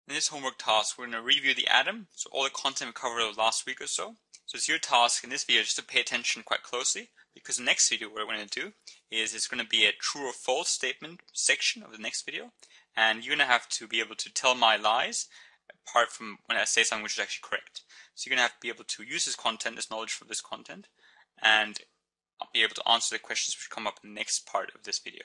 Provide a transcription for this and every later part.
In this homework task, we're going to review the atom, so all the content we covered last week or so. So it's your task in this video just to pay attention quite closely, because the next video what we're going to do is it's going to be a true or false statement section of the next video, and you're going to have to be able to tell my lies apart from when I say something which is actually correct. So you're going to have to be able to use this content, this knowledge from this content, and be able to answer the questions which come up in the next part of this video,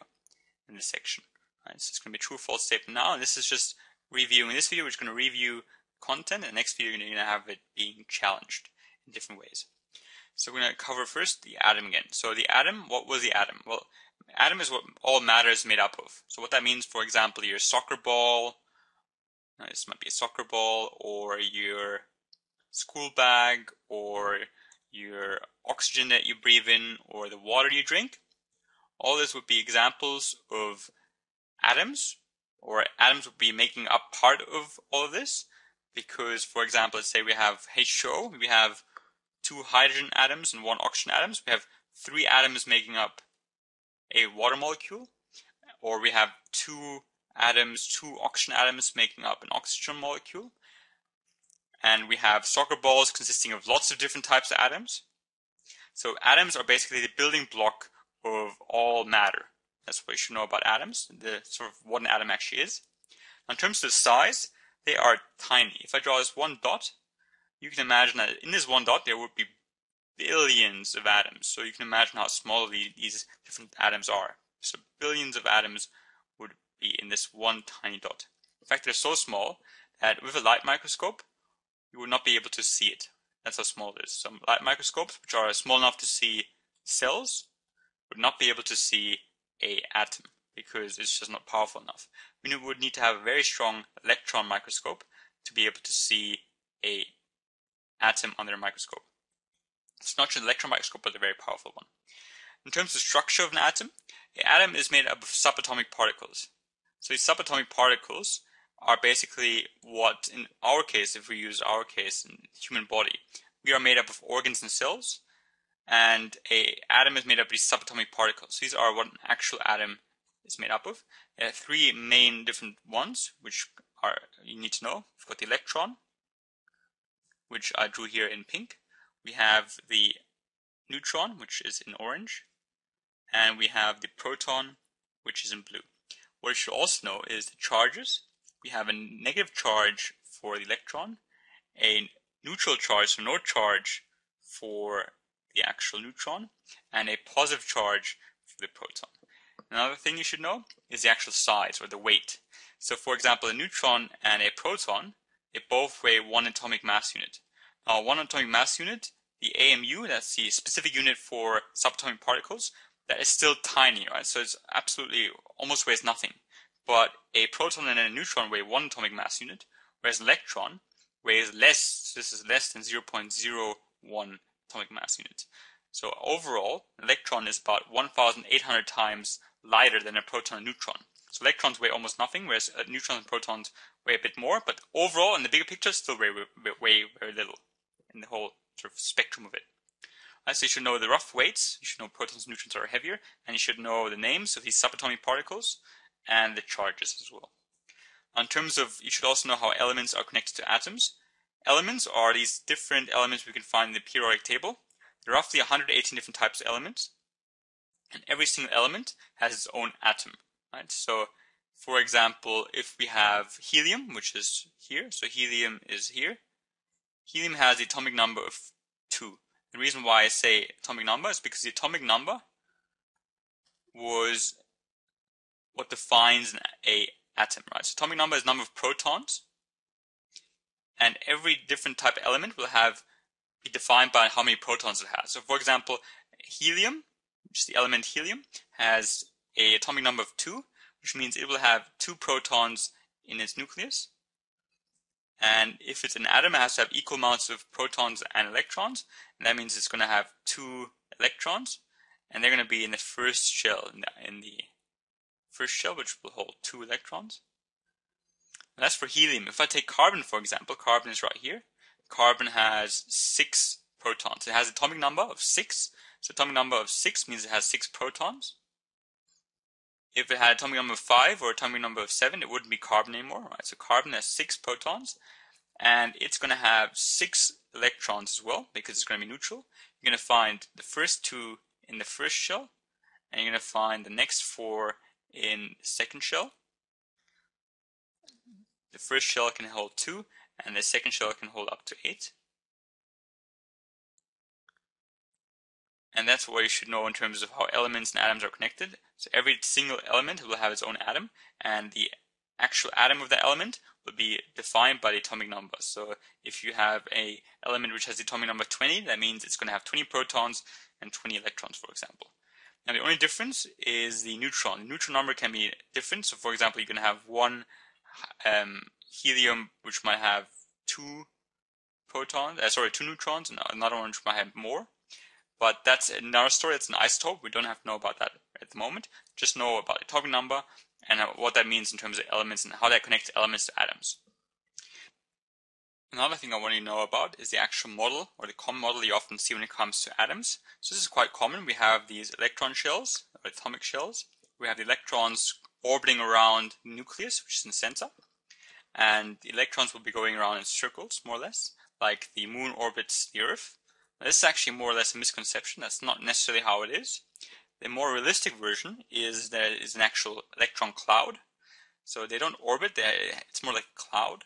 in this section. Right, so it's going to be a true or false statement now, and this is just reviewing. In this video, we're just going to review content, and the next video, you're going to have it being challenged in different ways. So we're going to cover first the atom again. So the atom, what was the atom? Well, atom is what all matter is made up of. So what that means, for example, your soccer ball, this might be a soccer ball, or your school bag, or your oxygen that you breathe in, or the water you drink. All this would be examples of atoms, or atoms would be making up part of all of this, because, for example, let's say we have H2O, we have 2 hydrogen atoms and 1 oxygen atom. We have 3 atoms making up a water molecule, or we have 2 atoms, 2 oxygen atoms making up an oxygen molecule, and we have soccer balls consisting of lots of different types of atoms. So atoms are basically the building block of all matter. That's what you should know about atoms, the sort of what an atom actually is. Now, in terms of the size, they are tiny. If I draw this one dot, you can imagine that in this one dot there would be billions of atoms. So you can imagine how small these different atoms are. So billions of atoms would be in this one tiny dot. In fact, they're so small that with a light microscope, you would not be able to see it. That's how small it is. Some light microscopes, which are small enough to see cells, would not be able to see an atom because it's just not powerful enough. We would need to have a very strong electron microscope to be able to see an atom under a microscope. It's not just an electron microscope, but a very powerful one. In terms of the structure of an atom is made up of subatomic particles. So these subatomic particles are basically what, in our case, if we use our case in the human body, we are made up of organs and cells, and an atom is made up of these subatomic particles. These are what an actual atom is made up of. There are 3 main different ones, which are you need to know. We've got the electron, which I drew here in pink. We have the neutron, which is in orange, and we have the proton, which is in blue. What you should also know is the charges. We have a negative charge for the electron, a neutral charge, so no charge for the actual neutron, and a positive charge for the proton. Another thing you should know is the actual size, or the weight. So for example, a neutron and a proton, they both weigh 1 atomic mass unit. Now 1 atomic mass unit, the AMU, that's the specific unit for subatomic particles, that is still tiny, right? So it's absolutely, almost weighs nothing. But a proton and a neutron weigh 1 atomic mass unit, whereas an electron weighs less, this is less than 0.01 atomic mass unit. So overall, an electron is about 1,800 times lighter than a proton and neutron. So electrons weigh almost nothing, whereas neutrons and protons weigh a bit more, but overall, in the bigger picture, still weigh very little in the whole sort of spectrum of it. So you should know the rough weights, you should know protons and neutrons are heavier, and you should know the names of these subatomic particles and the charges as well. In terms of, you should also know how elements are connected to atoms. Elements are these different elements we can find in the periodic table. There are roughly 118 different types of elements, and every single element has its own atom. Right? So, for example, if we have helium, which is here, so helium is here, helium has the atomic number of 2. The reason why I say atomic number is because the atomic number was what defines an atom, right? So atomic number is number of protons, and every different type of element will be defined by how many protons it has. So for example, helium, which is the element helium, has an atomic number of 2, which means it will have 2 protons in its nucleus. And if it's an atom, it has to have equal amounts of protons and electrons, and that means it's going to have 2 electrons, and they're going to be in the first shell, in the first shell, which will hold 2 electrons. And that's for helium. If I take carbon, for example, carbon is right here. Carbon has 6 protons. It has an atomic number of 6. So atomic number of 6 means it has 6 protons. if it had atomic number of 5 or atomic number of 7, it wouldn't be carbon anymore, right? So carbon has 6 protons, and it's going to have 6 electrons as well, because it's going to be neutral. You're going to find the first 2 in the first shell, and you're going to find the next 4 in the second shell. The first shell can hold 2, and the second shell can hold up to 8. And that's what you should know in terms of how elements and atoms are connected. So every single element will have its own atom, and the actual atom of that element will be defined by the atomic number. So if you have an element which has the atomic number 20, that means it's going to have 20 protons and 20 electrons, for example. Now the only difference is the neutron. The neutron number can be different. So for example, you can have one helium which might have 2 neutrons, and another one which might have more. But that's another story. It's an isotope. We don't have to know about that at the moment. Just know about the atomic number and what that means in terms of elements and how that connects elements to atoms. Another thing I want you to know about is the actual model, or the common model you often see when it comes to atoms. So this is quite common. We have these electron shells, or atomic shells. We have the electrons orbiting around the nucleus, which is in the center. And the electrons will be going around in circles, more or less, like the moon orbits the Earth. Now, this is actually more or less a misconception. That's not necessarily how it is. The more realistic version is there is an actual electron cloud. So they don't orbit, it's more like a cloud.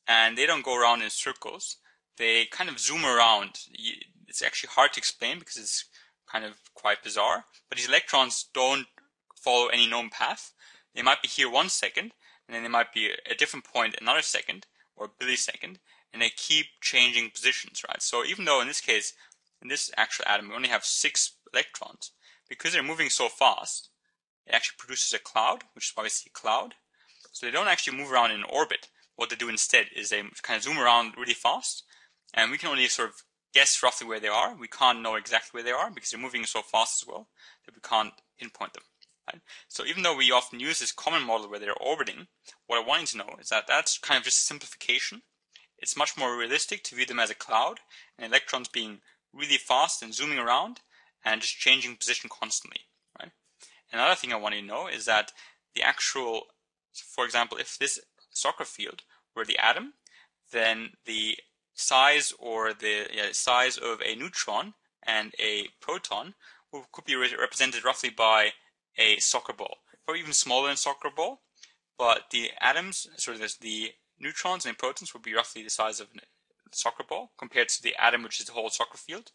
And they don't go around in circles. They kind of zoom around. It's actually hard to explain because it's kind of quite bizarre. But these electrons don't follow any known path. They might be here 1 second, and then they might be at a different point another second, or a millisecond, and they keep changing positions, right? So even though in this case, in this actual atom, we only have 6 electrons, because they're moving so fast, it actually produces a cloud, which is why we see a cloud. So they don't actually move around in orbit. What they do instead is they kind of zoom around really fast, and we can only sort of guess roughly where they are. We can't know exactly where they are because they're moving so fast as well that we can't pinpoint them. Right? So even though we often use this common model where they're orbiting, what I want you to know is that that's kind of just simplification. It's much more realistic to view them as a cloud, and electrons being really fast and zooming around and just changing position constantly. Right? Another thing I want you to know is that the actual, for example, if this soccer field were the atom, then the size or the size of a neutron and a proton could be represented roughly by a soccer ball, or even smaller than a soccer ball. But the atoms, the neutrons and protons would be roughly the size of a soccer ball compared to the atom, which is the whole soccer field.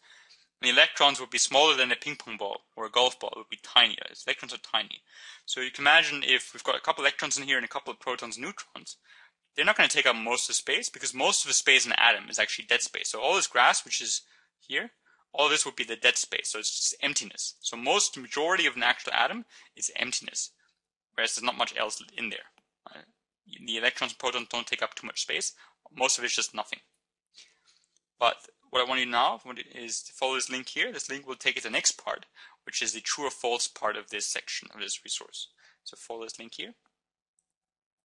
And the electrons would be smaller than a ping pong ball or a golf ball. It would be tiny. Electrons are tiny. So you can imagine if we've got a couple of electrons in here and a couple of protons and neutrons, they're not going to take up most of the space because most of the space in an atom is actually dead space. So all this grass, which is here, all this would be the dead space. So it's just emptiness. So majority of an actual atom is emptiness, whereas there's not much else in there. Right? The electrons and protons don't take up too much space. Most of it's just nothing. But what I want you to now is to follow this link here. This link will take you to the next part, which is the true or false part of this section of this resource. So follow this link here.